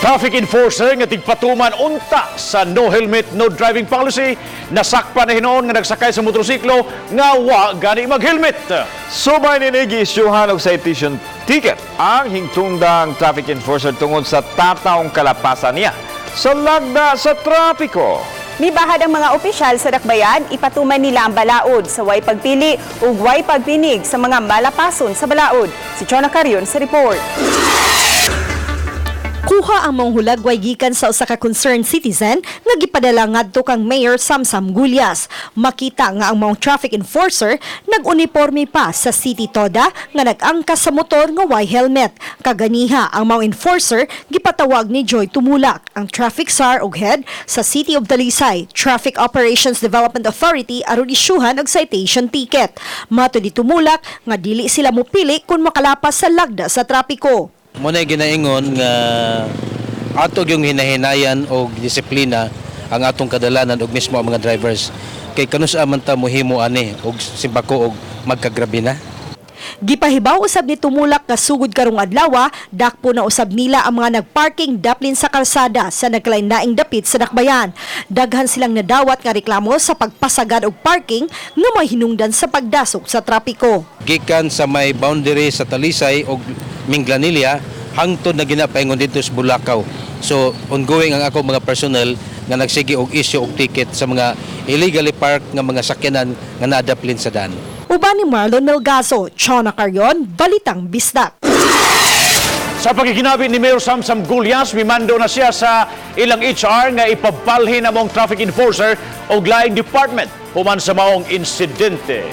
Traffic enforcer nga tigpatuman unta sa no helmet, no driving policy, nasakpan na hinon nga nagsakay sa motorsiklo nga wa gani mag-helmet. Subay ni gi-isyuhan og citation ticket ang hingtungdang traffic enforcer tungod sa tataong kalapasan niya sa lagda sa trapiko. Mibahad ang mga opisyal sa dakbayan, ipatuman nila ang balaod sa way pagpili ug way pagpinig sa mga malapason sa balaod. Si Chona Carion sa report. Kuha ang mga hulagway gikan sa usa ka concerned citizen nga gipadala ngadto kang Mayor Samsam Gulyas. Makita nga ang mga traffic enforcer nag-uniforme pa sa city toda nga nag-angkas sa motor nga way helmet. Kaganiha ang mga enforcer gipatawag ni Joy Tumulak, ang traffic czar ug head sa City of Dalisay Traffic Operations Development Authority aron isyuhan og citation ticket. Mato ni Tumulak nga dili sila mopili kung makalapas sa lagda sa trapiko. Muna ginaingon nga atog yung hinahinayan o disiplina ang atong kadalanan og mismo ang mga drivers. Kay kanus man ta mohimo ani og simbako og magkagrabe na. Gipahibaw usab ni Tumulak nga sugod karong adlaw, dakpo na usab nila ang mga nagparking daplin sa kalsada sa naglain-laing dapit sa dakbayan. Daghan silang nadawat nga reklamo sa pagpasagad og parking nga may hinungdan sa pagdasok sa trapiko. Gikan sa may boundary sa Talisay og Minglanilla hangtod na ginapaingon dito sa Bulacau. So ongoing ang ako mga personnel nga nagsige og issue og ticket sa mga illegally parked nga mga sakyanan nga nadaplin sa daan. Uban ni Marlon Melgaso, Chona Carion, Balitang Bisdak. Sa pagkikinabi ni Mayor Samsam Gulyas, mimando na siya sa ilang HR nga ipabalhin ang mga traffic enforcer o laing department human sa maong insidente.